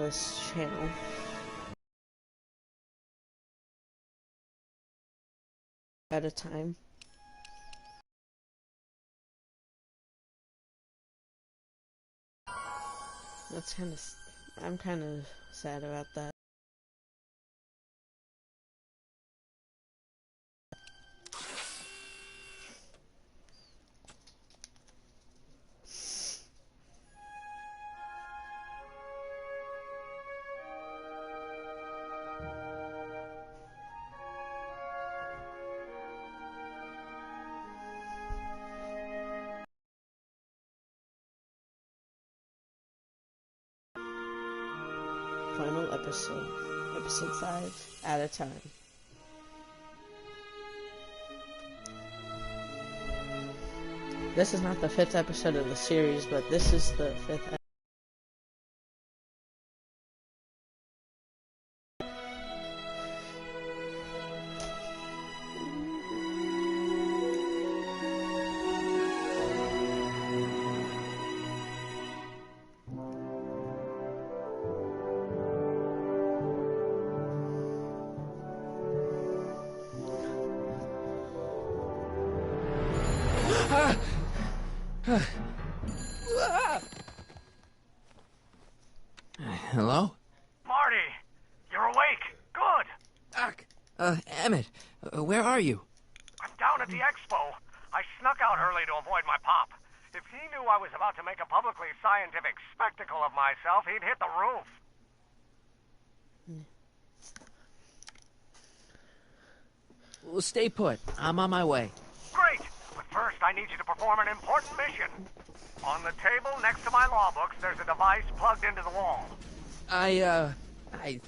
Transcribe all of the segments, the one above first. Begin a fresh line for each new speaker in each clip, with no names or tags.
this channel. At a time. That's I'm kind of sad about that. Final episode. Episode 5, At a Time. This is not the 5th episode of the series, but this is the 5th episode.
Hello?
Marty! You're awake! Good!
Doc! Emmett, where are you?
I'm down at the expo. I snuck out early to avoid my pop. If he knew I was about to make a publicly scientific spectacle of myself, he'd hit the roof.
Well, stay put. I'm on my way.
Great! But first, I need you to perform an important mission. On the table next to my law books, there's a device plugged into the wall.
I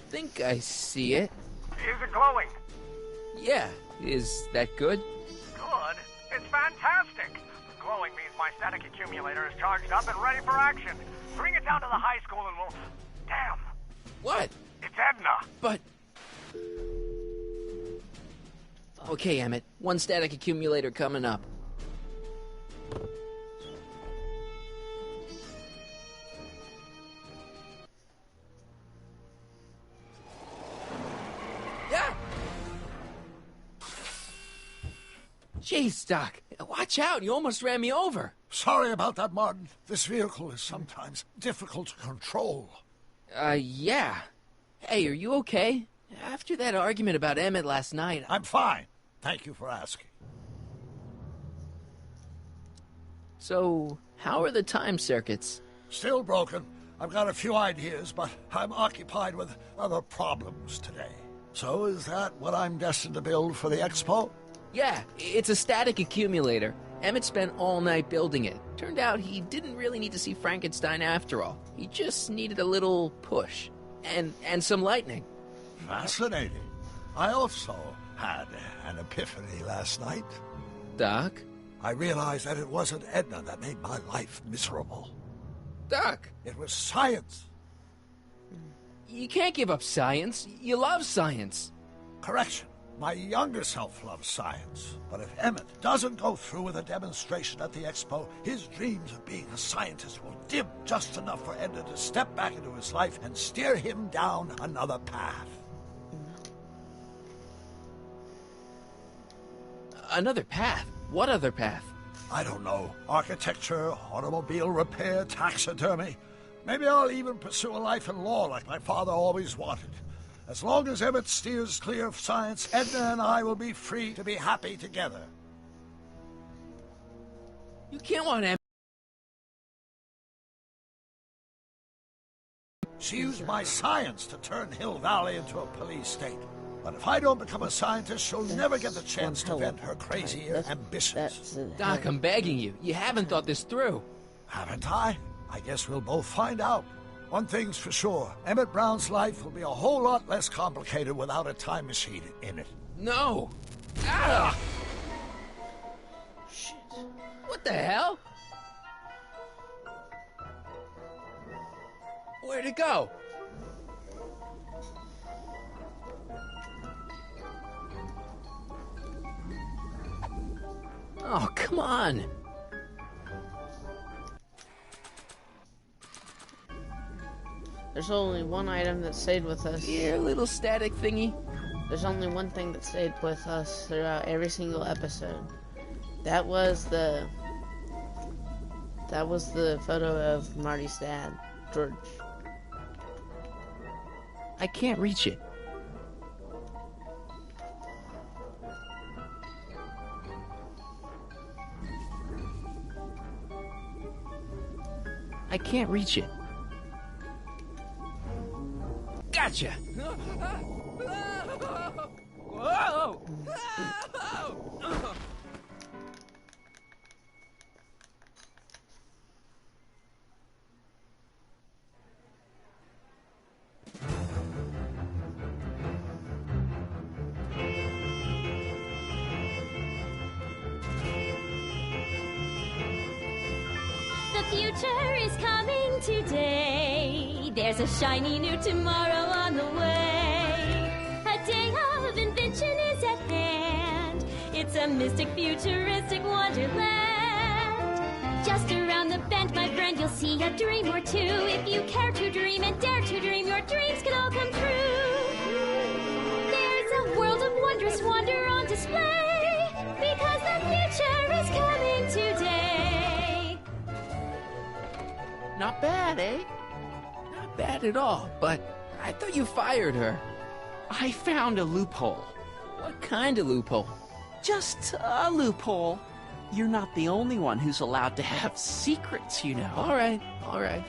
think I see it.
Is it glowing?
Yeah. Is that good?
Good? It's fantastic! Glowing means my static accumulator is charged up and ready for action. Bring it down to the high school and we'll... Damn!
What?
It's Edna!
But... Okay, Emmett. One static accumulator coming up. Yeah! Jeez, Doc. Watch out. You almost ran me over.
Sorry about that, Martin. This vehicle is sometimes difficult to control.
Yeah. Hey, are you okay? After that argument about Emmett last night...
I'm fine. Thank you for asking.
So, how are the time circuits?
Still broken. I've got a few ideas, but I'm occupied with other problems today. So is that what I'm destined to build for the expo?
Yeah, it's a static accumulator. Emmett spent all night building it. Turned out he didn't really need to see Frankenstein after all. He just needed a little push. And some lightning.
Fascinating. I also had an epiphany last night.
Doc?
I realized that it wasn't Edna that made my life miserable.
Doc!
It was science.
You can't give up science. You love science.
Correction. My younger self loves science. But if Emmett doesn't go through with a demonstration at the expo, his dreams of being a scientist will dim just enough for Edna to step back into his life and steer him down another path.
Another path? What other path?
I don't know. Architecture, automobile repair, taxidermy. Maybe I'll even pursue a life in law like my father always wanted. As long as Emmett steers clear of science, Edna and I will be free to be happy together.
You can't want Emmett.
She used my science to turn Hill Valley into a police state. But if I don't become a scientist, she'll never get the chance to vent her crazy ambitions.
Doc, I'm begging you. You haven't thought this through.
Haven't I? I guess we'll both find out. One thing's for sure. Emmett Brown's life will be a whole lot less complicated without a time machine in it.
No! Ah!
Shit.
What the hell? Where'd it go? Oh, come on.
There's only one item that stayed with us.
Here, little static thingy.
There's only one thing that stayed with us throughout every single episode. That was the photo of Marty's dad, George.
I can't reach it. I can't reach it. Gotcha! Whoa!
The future is coming today. There's a shiny new tomorrow on the way. A day of invention is at hand. It's a mystic, futuristic wonderland. Just around the bend, my friend, you'll see a dream or two. If you care to dream and dare to dream, your dreams can all come true. There's a world of wondrous wonder on display, because the future is coming today.
Not bad, eh? Not bad at all, but I thought you fired her.
I found a loophole.
What kind of loophole?
Just a loophole. You're not the only one who's allowed to have secrets, you know.
All right, all right.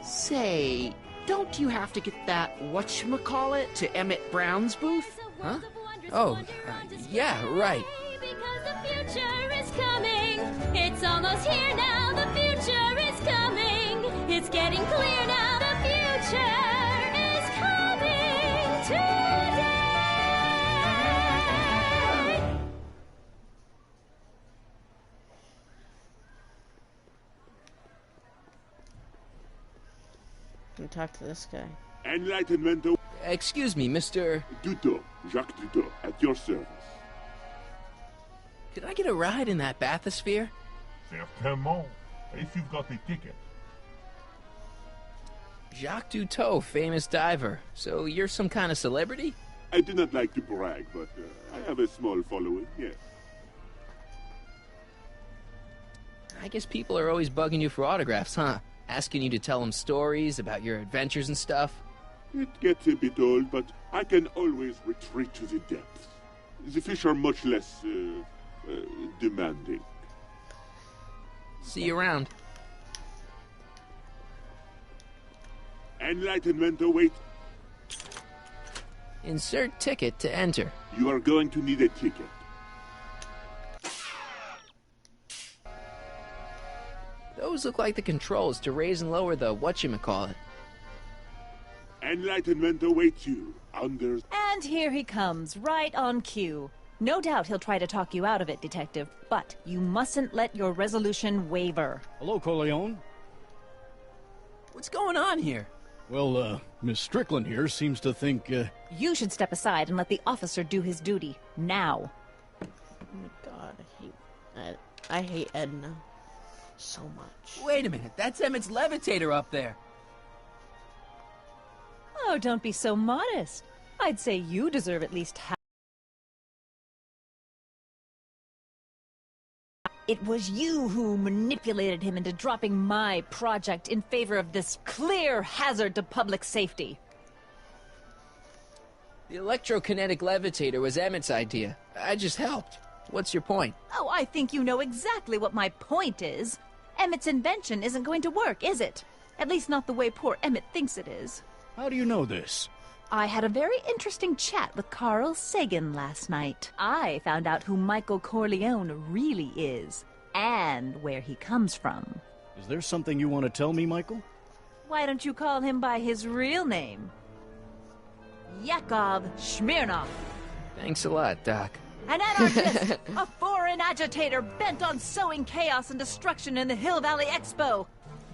Say, don't you have to get that whatchamacallit to Emmett Brown's booth?
Huh? Oh, yeah, right.
Because the future is coming. It's almost here now. The future is coming. It's getting clear now. The future is coming today.
Can talk to this guy.
Enlightenment.
Excuse me, Mr.
Duto, Jacques Duto, at your service.
Could I get a ride in that bathysphere?
Certainement, if you've got the ticket.
Jacques Duto, famous diver. So you're some kind of celebrity?
I do not like to brag, but I have a small following, yes.
I guess people are always bugging you for autographs, huh? Asking you to tell them stories about your adventures and stuff?
It gets a bit old, but I can always retreat to the depths. The fish are much less, demanding.
See you around.
Enlightenment awaits.
Insert ticket to enter.
You are going to need a ticket.
Those look like the controls to raise and lower the whatchamacallit.
Enlightenment awaits you under...
And here he comes, right on cue. No doubt he'll try to talk you out of it, Detective, but you mustn't let your resolution waver.
Hello, Corleone.
What's going on here?
Well, Miss Strickland here seems to think,
You should step aside and let the officer do his duty, now.
Oh my god, I hate Edna so much.
Wait a minute, that's Emmett's levitator up there.
Oh, don't be so modest. I'd say you deserve at least half. It was you who manipulated him into dropping my project in favor of this clear hazard to public safety.
The electrokinetic levitator was Emmett's idea. I just helped. What's your point?
Oh, I think you know exactly what my point is. Emmett's invention isn't going to work, is it? At least not the way poor Emmett thinks it is.
how do you know this?
I had a very interesting chat with Carl Sagan last night. I found out who Michael Corleone really is, and where he comes from.
Is there something you want to tell me, Michael?
Why don't you call him by his real name? Yakov Smirnov.
Thanks a lot, Doc.
An anarchist! A foreign agitator bent on sowing chaos and destruction in the Hill Valley Expo!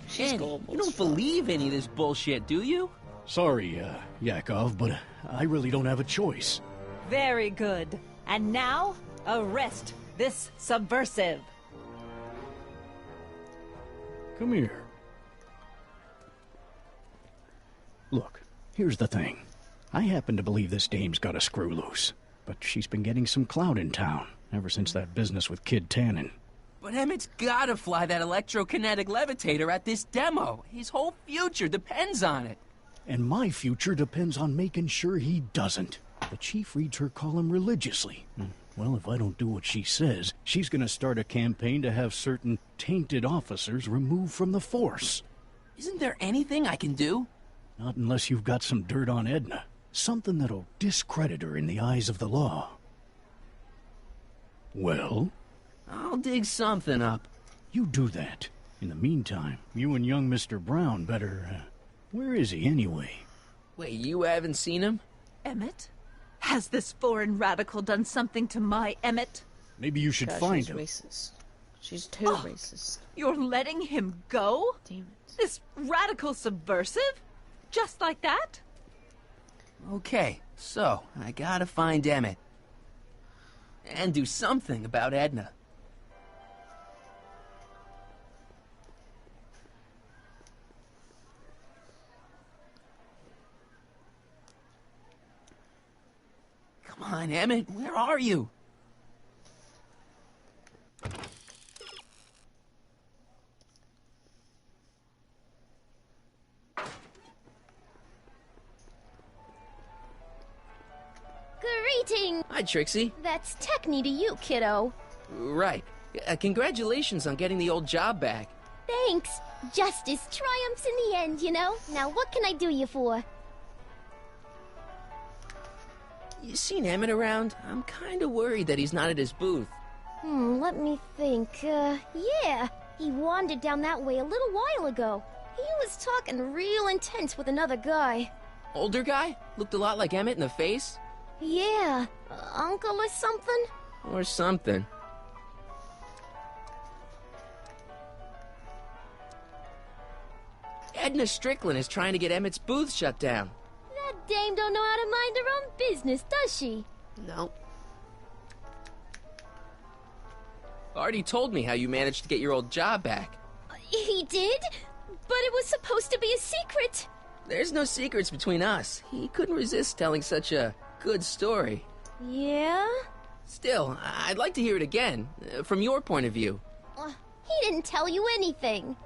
She's
Annie,
global.
you don't believe any of this bullshit, do you?
Sorry, Yakov, but I really don't have a choice.
Very good. And now, arrest this subversive.
Come here. Look, here's the thing. I happen to believe this dame's got a screw loose, but she's been getting some clout in town ever since that business with Kid Tannen.
But Emmett's gotta fly that electrokinetic levitator at this demo. His whole future depends on it.
And my future depends on making sure he doesn't. The chief reads her column religiously. Well, if I don't do what she says, she's gonna start a campaign to have certain tainted officers removed from the force.
Isn't there anything I can do?
Not unless you've got some dirt on Edna. Something that'll discredit her in the eyes of the law. Well?
I'll dig something up.
You do that. In the meantime, you and young Mr. Brown better... where is he anyway?
Wait, you haven't seen him?
Emmett? Has this foreign radical done something to my Emmett?
Maybe you should find him.
She's racist. She's too racist.
You're letting him go?
Damn it.
This radical subversive? Just like that?
Okay, so I gotta find Emmett. And do something about Edna. Come on, Emmett, where are you?
Greeting!
Hi, Trixie.
That's Techne to you, kiddo.
Right. Congratulations on getting the old job back.
Thanks. Justice triumphs in the end, you know? Now what can I do you for?
You seen Emmett around? I'm kinda worried that he's not at his booth.
Let me think. Yeah. He wandered down that way a little while ago. He was talking real intense with another guy.
Older guy? Looked a lot like Emmett in the face?
Yeah. Uncle or something?
Or something. Edna Strickland is trying to get Emmett's booth shut down.
That dame don't know how to mind her own business, does she?
No.
Artie told me how you managed to get your old job back.
He did? But it was supposed to be a secret.
There's no secrets between us. He couldn't resist telling such a good story.
Yeah?
Still, I'd like to hear it again, from your point of view.
He didn't tell you anything.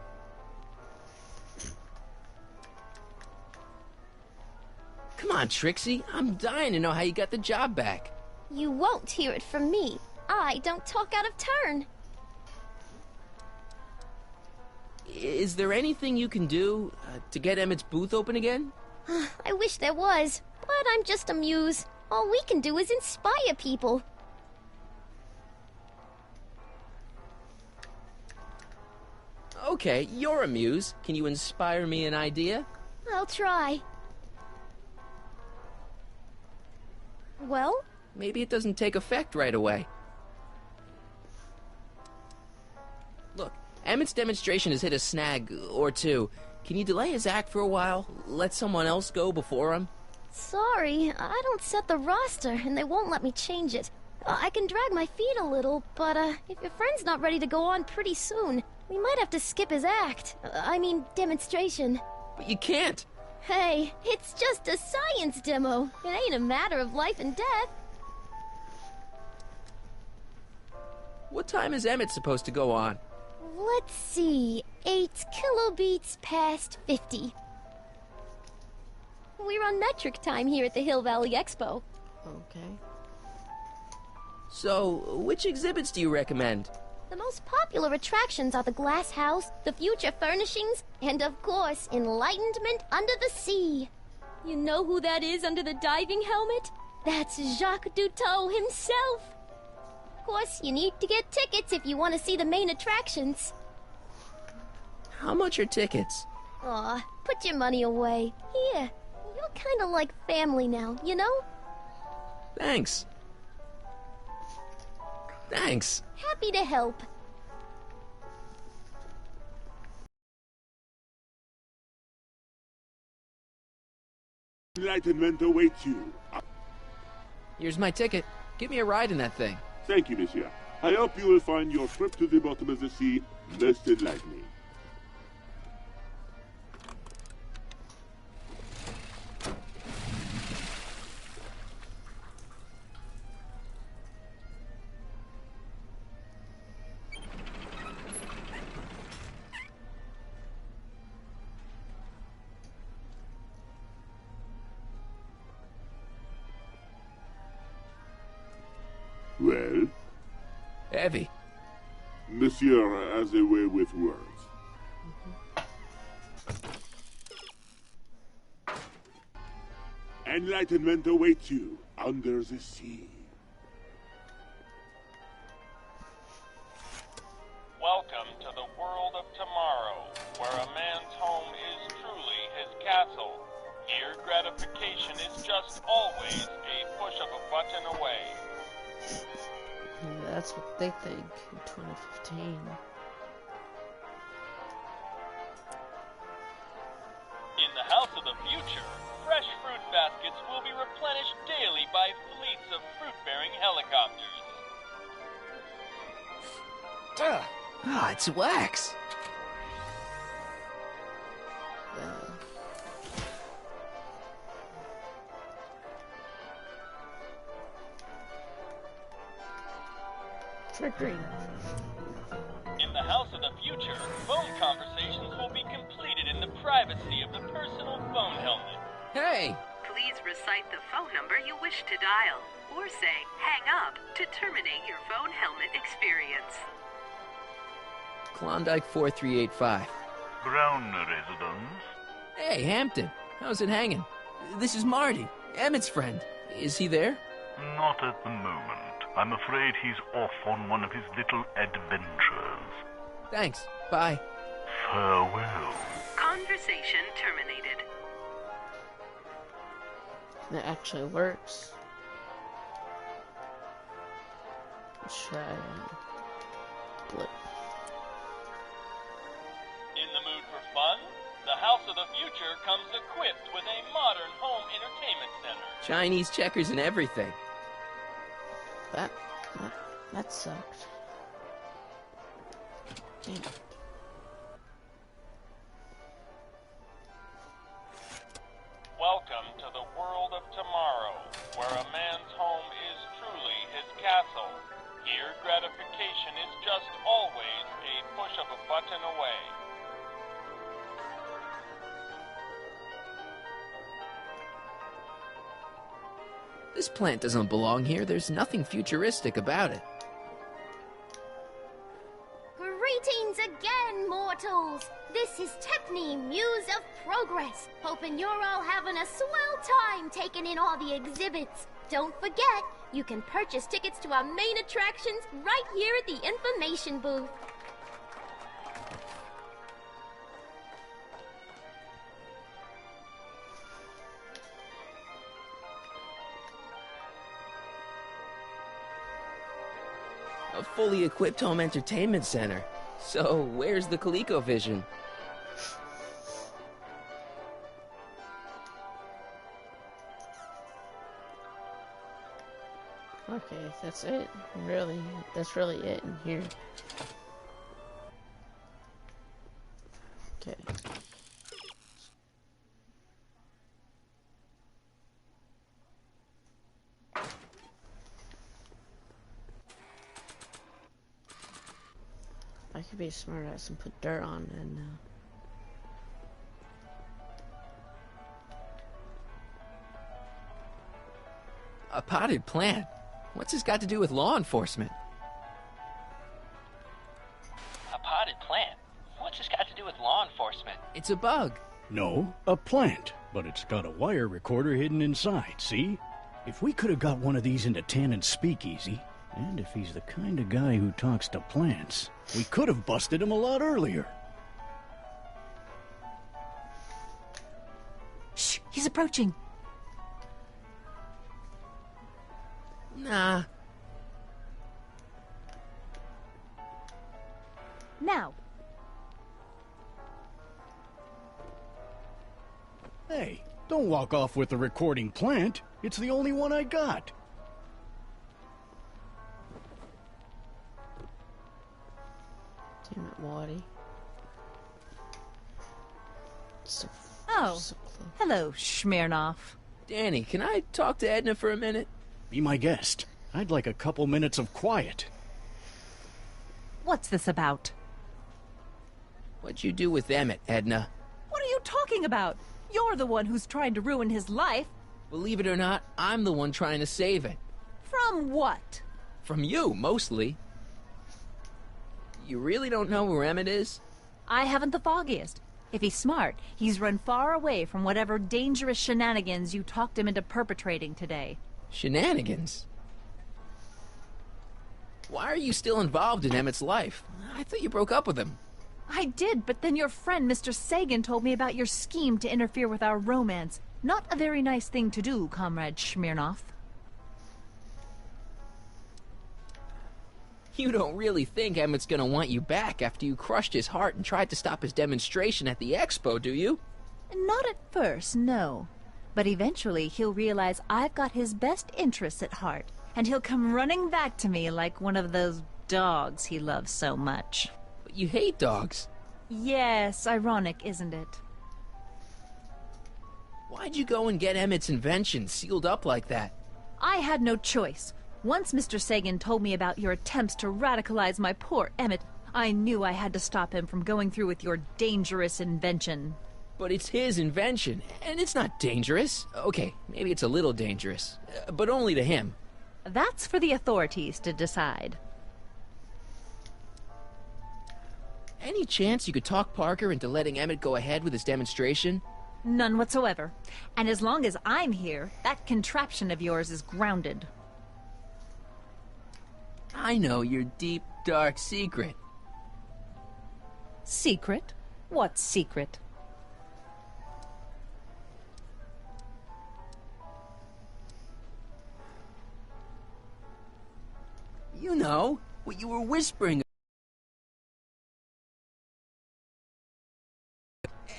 Come on, Trixie. I'm dying to know how you got the job back.
You won't hear it from me. I don't talk out of turn.
Is there anything you can do to get Emmett's booth open again?
I wish there was, but I'm just a muse. All we can do is inspire people.
Okay, you're a muse. Can you inspire me an idea?
I'll try. Well?
Maybe it doesn't take effect right away. Look, Emmett's demonstration has hit a snag or two. Can you delay his act for a while? Let someone else go before him?
Sorry, I don't set the roster, and they won't let me change it. I can drag my feet a little, but if your friend's not ready to go on pretty soon, we might have to skip his act. I mean, demonstration.
But you can't!
Hey, it's just a science demo. It ain't a matter of life and death.
What time is Emmett supposed to go on?
Let's see, 8 kilobeats past 50. We're on metric time here at the Hill Valley Expo.
Okay.
So, which exhibits do you recommend?
The most popular attractions are the Glass House, the Future Furnishings, and of course, Enlightenment Under the Sea. You know who that is under the diving helmet? That's Jacques Cousteau himself. Of course, you need to get tickets if you want to see the main attractions.
How much are tickets?
Aw, put your money away. Here, you're kind of like family now, you know?
Thanks. Thanks.
Happy to help.
Enlightenment awaits you.
Here's my ticket. Give me a ride in that thing.
Thank you, monsieur. I hope you will find your trip to the bottom of the sea most enlightening. Well?
Heavy.
Monsieur has a way with words. Enlightenment awaits you under the sea.
Welcome to the world of tomorrow, where a man's home is truly his castle. Here, gratification is just always a push of a button away.
Yeah, that's what they think in 2015.
In the house of the future, fresh fruit baskets will be replenished daily by fleets of fruit-bearing helicopters.
Ah, it's wax.
Trick-or-treat.
In the house of the future, phone conversations will be completed in the privacy of the personal phone helmet.
Hey!
Please recite the phone number you wish to dial, or say hang up to terminate your phone helmet experience.
Klondike 4385.
Brown residence.
Hey, Hampton. How's it hanging? This is Marty, Emmett's friend. Is he there?
Not at the moment. I'm afraid he's off on one of his little adventures.
Thanks. Bye.
Farewell.
Conversation terminated.
That actually works. Try blip.
In the mood for fun? The house of the future comes equipped with a modern home entertainment center.
Chinese checkers and everything.
That sucked. Damn it.
Welcome to the world of tomorrow, where a man's home is truly his castle. Here, gratification is just always a push of a button away.
This plant doesn't belong here. There's nothing futuristic about it.
Greetings again, mortals! This is Tiffany, Muse of Progress. Hoping you're all having a swell time taking in all the exhibits. Don't forget, you can purchase tickets to our main attractions right here at the information booth.
A fully equipped home entertainment center. So, where's the ColecoVision?
Okay, that's it. Really, that's really it in here. Okay. I could be a smart ass and put dirt on and
A potted plant? What's this got to do with law enforcement?
A potted plant? What's this got to do with law enforcement?
It's a bug.
No, a plant, but it's got a wire recorder hidden inside, see? If we could have got one of these into Tannen's speakeasy, and if he's the kind of guy who talks to plants, we could have busted him a lot earlier.
Shh, he's approaching.
Nah.
Now.
Hey, don't walk off with the recording plant. It's the only one I got.
damn it, Waddy. So close.
Hello, Smirnoff.
Danny, can I talk to Edna for a minute?
Be my guest. I'd like a couple minutes of quiet.
What's this about?
What'd you do with Emmett, Edna?
What are you talking about? You're the one who's trying to ruin his life.
Believe it or not, I'm the one trying to save it.
From what?
From you, mostly. You really don't know where Emmett is?
I haven't the foggiest. If he's smart, he's run far away from whatever dangerous shenanigans you talked him into perpetrating today.
Shenanigans? Why are you still involved in Emmett's life? I thought you broke up with him.
I did, but then your friend Mr. Sagan told me about your scheme to interfere with our romance. Not a very nice thing to do, Comrade Smirnoff.
You don't really think Emmett's gonna want you back after you crushed his heart and tried to stop his demonstration at the expo, do you?
Not at first, no. But eventually he'll realize I've got his best interests at heart, and he'll come running back to me like one of those dogs he loves so much.
But you hate dogs.
Yes, ironic, isn't it?
Why'd you go and get Emmett's invention sealed up like that?
I had no choice. Once Mr. Sagan told me about your attempts to radicalize my poor Emmett, I knew I had to stop him from going through with your dangerous invention.
But it's his invention, and it's not dangerous. Okay, maybe it's a little dangerous, but only to him.
That's for the authorities to decide.
Any chance you could talk Parker into letting Emmett go ahead with his demonstration?
None whatsoever. And as long as I'm here, that contraption of yours is grounded.
I know your deep, dark secret.
Secret? What secret?
You know, what you were whispering.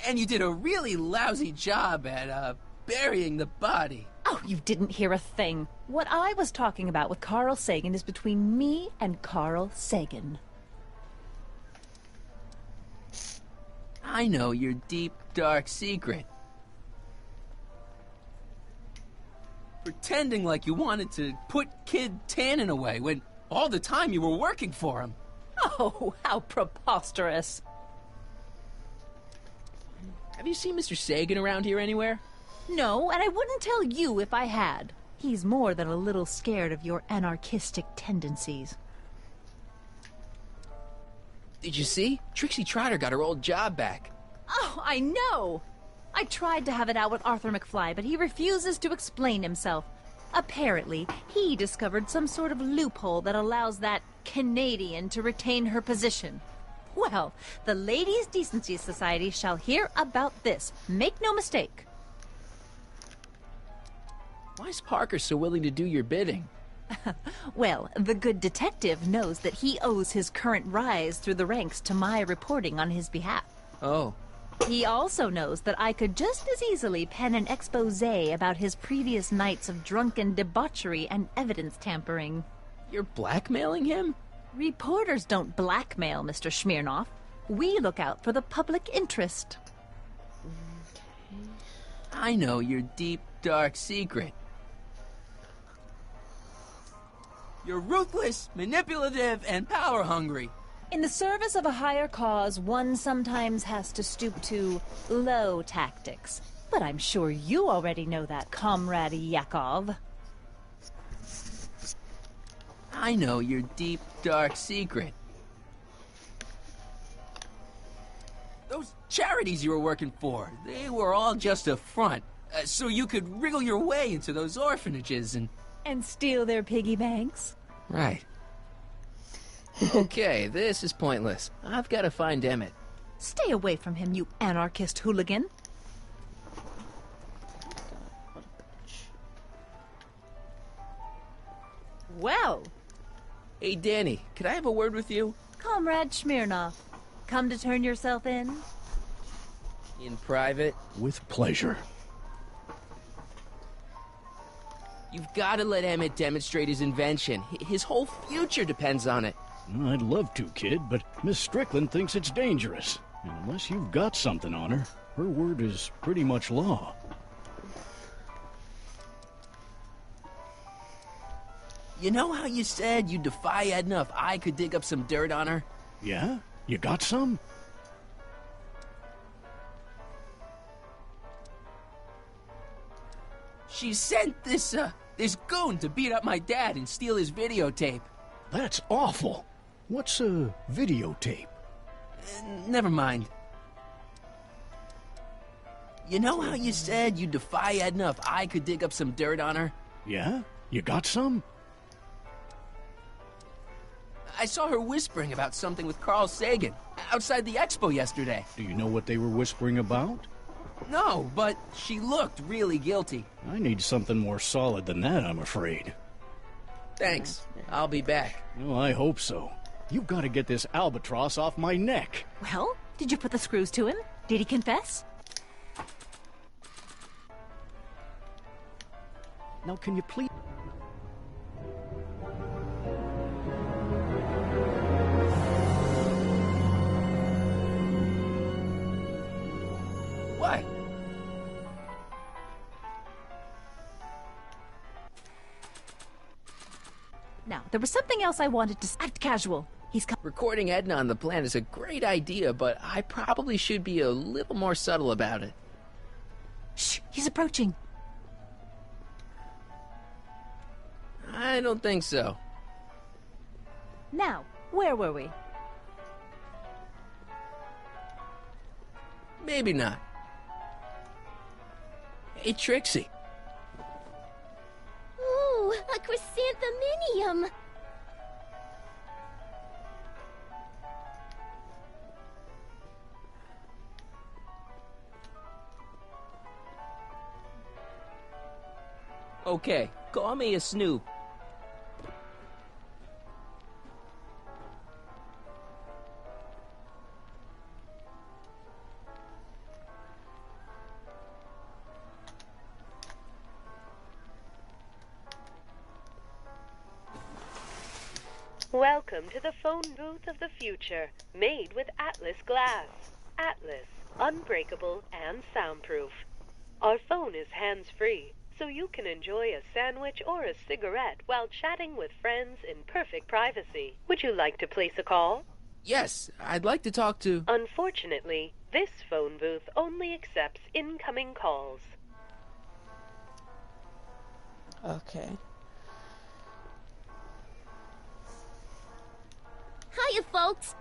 And you did a really lousy job at, burying the body.
Oh, you didn't hear a thing. What I was talking about with Carl Sagan is between me and Carl Sagan.
I know your deep, dark secret. Pretending like you wanted to put Kid Tannen away when all the time you were working for him.
Oh, how preposterous.
Have you seen Mr. Sagan around here anywhere?
No, and I wouldn't tell you if I had. He's more than a little scared of your anarchistic tendencies.
Did you see? Trixie Trotter got her old job back.
Oh, I know! I tried to have it out with Arthur McFly, but he refuses to explain himself. Apparently, he discovered some sort of loophole that allows that Canadian to retain her position. Well, the Ladies' Decency Society shall hear about this. Make no mistake.
Why is Parker so willing to do your bidding?
Well, the good detective knows that he owes his current rise through the ranks to my reporting on his behalf.
Oh.
He also knows that I could just as easily pen an exposé about his previous nights of drunken debauchery and evidence tampering.
You're blackmailing him?
Reporters don't blackmail, Mr. Smirnoff. We look out for the public interest.
I know your deep, dark secret. You're ruthless, manipulative, and power-hungry.
In the service of a higher cause, one sometimes has to stoop to low tactics. But I'm sure you already know that, Comrade Yakov.
I know your deep, dark secret. Those charities you were working for, they were all just a front, so you could wriggle your way into those orphanages and...
And steal their piggy banks?
Right. Okay, this is pointless. I've got to find Emmett.
Stay away from him, you anarchist hooligan. Well.
Hey, Danny, could I have a word with you?
Comrade Smirnoff, come to turn yourself in?
In private?
With pleasure.
You've got to let Emmett demonstrate his invention. His whole future depends on it.
I'd love to, kid, but Miss Strickland thinks it's dangerous. And unless you've got something on her, her word is pretty much law.
You know how you said you'd defy Edna if I could dig up some dirt on her?
Yeah? You got some?
She sent this goon to beat up my dad and steal his videotape.
That's awful. What's a videotape?
Never mind. You know how you said you'd defy Edna if I could dig up some dirt on her?
Yeah? You got some?
I saw her whispering about something with Carl Sagan outside the expo yesterday.
Do you know what they were whispering about?
No, but she looked really guilty.
I need something more solid than that, I'm afraid.
Thanks. I'll be back.
Well, I hope so. You've got to get this albatross off my neck.
Well, did you put the screws to him? Did he confess?
Now, can you please...
What?
Now, there was something else I wanted to act casual.
Recording Edna on the plan is a great idea, but I probably should be a little more subtle about it.
Shh, he's approaching.
I don't think so.
Now, where were we?
Maybe not. Hey, Trixie.
Ooh, a chrysantheminium!
Okay, call me a snoop.
Welcome to the phone booth of the future, made with Atlas glass. Atlas, unbreakable and soundproof. Our phone is hands-free, so you can enjoy a sandwich or a cigarette while chatting with friends in perfect privacy. Would you like to place a call?
Yes, I'd like to talk to...
Unfortunately, this phone booth only accepts incoming calls.
Okay.
Hiya, folks!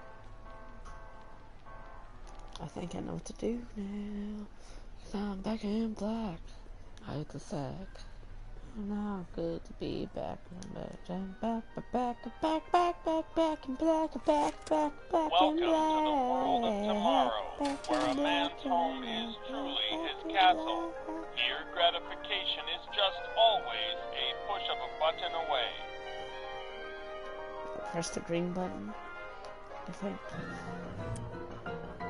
I think I know what to do now. I'm back in black. I the sack. Now good to be back in black. Back in black. Back in
Welcome to the world of tomorrow, where a man's home is truly his castle. Here, gratification is just always a push of a button away.
Press the green button, I think.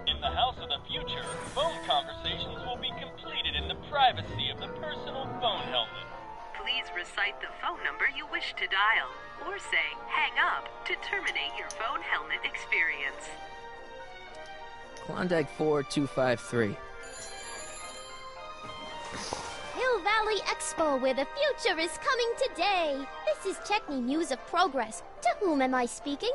In the house of the future, phone conversations will be completed in the privacy of the personal phone helmet.
Please recite the phone number you wish to dial, or say hang up to terminate your phone helmet experience.
Klondike 4253.
Hill Valley Expo, where the future is coming today. This is Techni News of Progress. To whom am I speaking?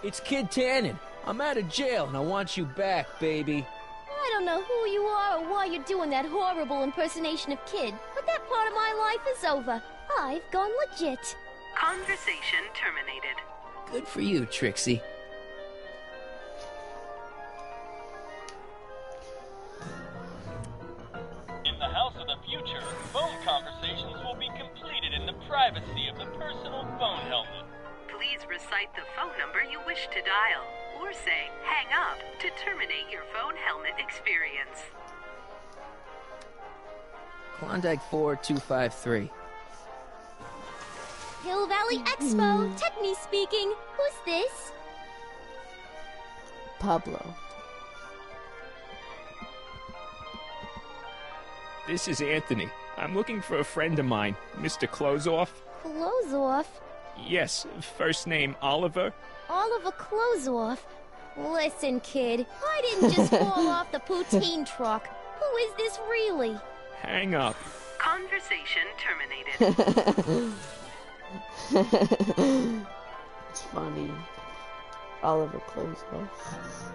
It's Kid Tannen. I'm out of jail and I want you back, baby.
I don't know who you are or why you're doing that horrible impersonation of Kid, but that part of my life is over. I've gone legit.
Conversation terminated.
Good for you, Trixie.
In the house of the future, phone conversations will be completed in the privacy of the personal phone helmet.
Please recite the phone number you wish to dial, or say hang up to terminate your phone helmet experience.
Klondike 4253.
Hill Valley Expo, Techni speaking. Who's this?
Pablo.
This is Anthony. I'm looking for a friend of mine, Mr. Closeoff.
Close off.
Yes, first name Oliver.
Oliver Closeoff. Listen, kid, I didn't just fall off the poutine truck. Who is this really?
Hang up.
Conversation terminated.
It's funny. Oliver clothes off.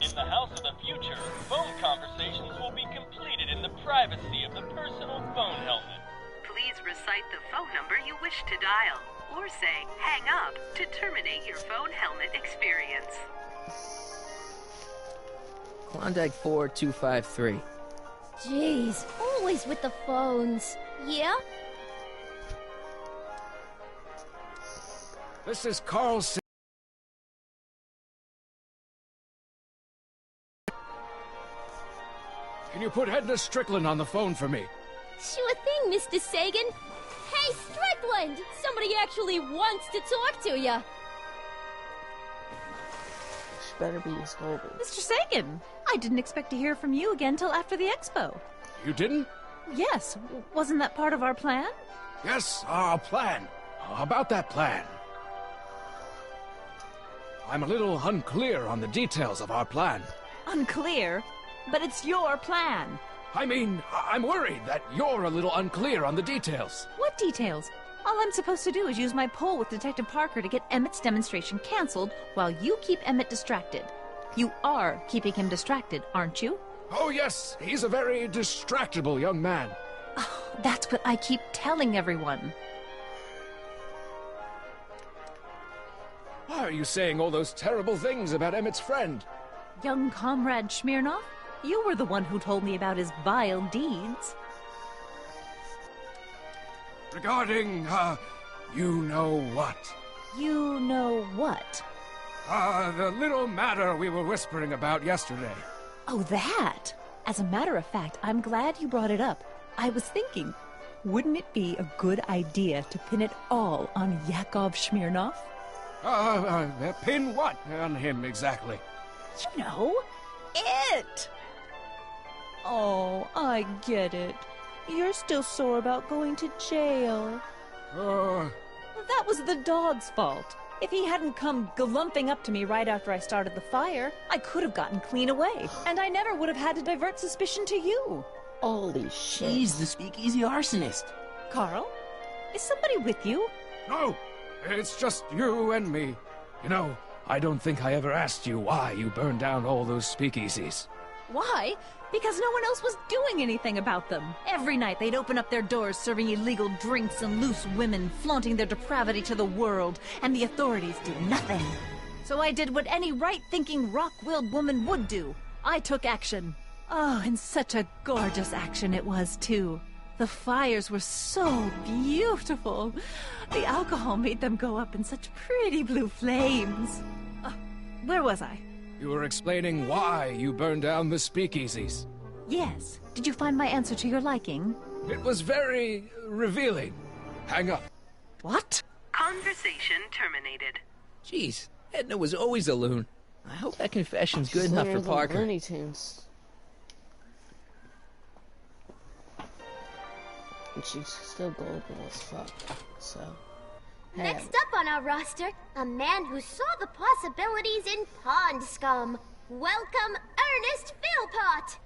In the House of the Future, phone conversations will be completed in the privacy of the personal phone helmet.
Please recite the phone number you wish to dial, or say hang up to terminate your phone helmet experience.
Klondike 4253.
Jeez, always with the phones. Yeah?
This is Carl. Can you put Edna Strickland on the phone for me?
Sure thing, Mr. Sagan. Hey, Strickland! Somebody actually wants to talk to ya.
She better be scolded.
Mr. Sagan, I didn't expect to hear from you again till after the expo.
You didn't?
Yes, wasn't that part of our plan?
Yes, our plan. About that plan. I'm a little unclear on the details of our plan.
Unclear? But it's your plan.
I mean, I'm worried that you're a little unclear on the details.
What details? All I'm supposed to do is use my poll with Detective Parker to get Emmett's demonstration canceled while you keep Emmett distracted. You are keeping him distracted, aren't you?
Oh, yes. He's a very distractible young man.
Oh, that's what I keep telling everyone.
Why are you saying all those terrible things about Emmett's friend?
Young comrade Smirnoff, you were the one who told me about his vile deeds.
Regarding, you know what?
You know what?
The little matter we were whispering about yesterday.
Oh, that! As a matter of fact, I'm glad you brought it up. I was thinking, wouldn't it be a good idea to pin it all on Yakov Smirnoff?
Pin what on him exactly?
You know, it! Oh, I get it. You're still sore about going to jail. That was the dog's fault. If he hadn't come glumping up to me right after I started the fire, I could have gotten clean away, and I never would have had to divert suspicion to you.
Holy shit.
He's the speakeasy arsonist.
Carl, is somebody with you?
No, it's just you and me. You know, I don't think I ever asked you why you burned down all those speakeasies.
Why? Because no one else was doing anything about them. Every night they'd open up their doors serving illegal drinks and loose women, flaunting their depravity to the world, and the authorities did nothing. So I did what any right-thinking, rock-willed woman would do. I took action. Oh, and such a gorgeous action it was, too. The fires were so beautiful. The alcohol made them go up in such pretty blue flames. Where was I?
You were explaining why you burned down the speakeasies.
Yes. Did you find my answer to your liking?
It was very revealing. Hang up.
What?
Conversation terminated.
Jeez, Edna was always a loon. I hope that confession's good enough for Parker.
Looney Tunes. And she's still gullible as fuck, so...
Next up on our roster, a man who saw the possibilities in pond scum. Welcome, Ernest Philpott!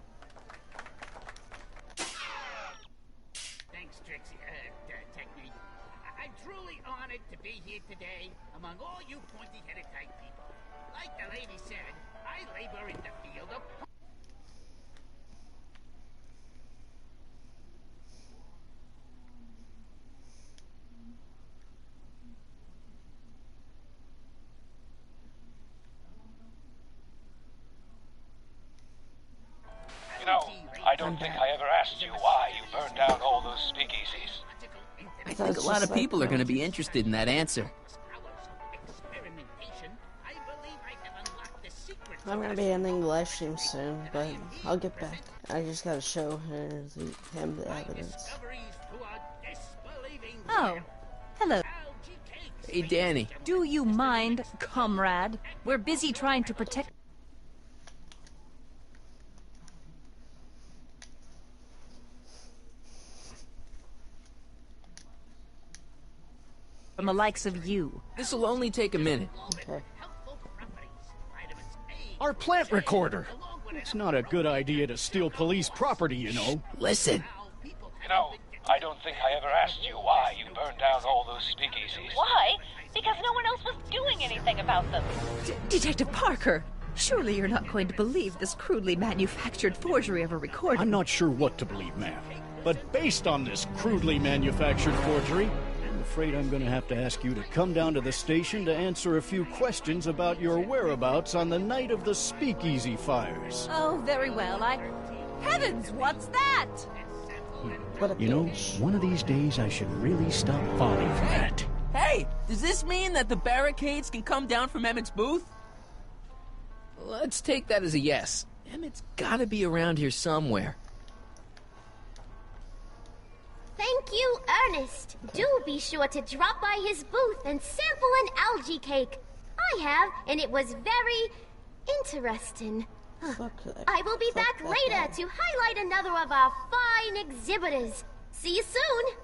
Thanks, Trixie, Technique. I'm truly honored to be here today among all you pointy-headed type people. Like the lady said, I labor in the field of...
You know, I don't think I ever asked you why you burned down all those speakeasies.
I think a lot of people are going to be interested in that answer.
I'm going to be ending the live stream soon, but I'll get back. I just got to show him the evidence.
Oh, hello.
Hey, Danny.
Do you mind, comrade? We're busy trying to protect... from the likes of you.
This'll only take a minute.
Okay.
Our plant recorder. It's not a good idea to steal police property, you know.
Listen.
You know, I don't think I ever asked you why you burned down all those speakeasies.
Why? Because no one else was doing
saying anything about them.
Detective Parker, surely you're not going to believe this crudely manufactured forgery of a recording.
I'm not sure what to believe, ma'am. But based on this crudely manufactured forgery, I'm afraid I'm going to have to ask you to come down to the station to answer a few questions about your whereabouts on the night of the Speakeasy fires.
Oh, very well. Heavens, what's that?
You know, one of these days I should really stop falling for that.
Hey, does this mean that the barricades can come down from Emmett's booth? Let's take that as a yes. Emmett's gotta be around here somewhere.
Thank you, Ernest. Do be sure to drop by his booth and sample an algae cake. I have, and it was very interesting. I will be back later to highlight another of our fine exhibitors. See you soon.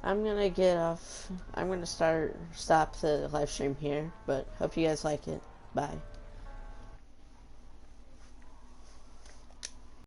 I'm gonna get off. I'm gonna stop the live stream here, but hope you guys like it. Bye.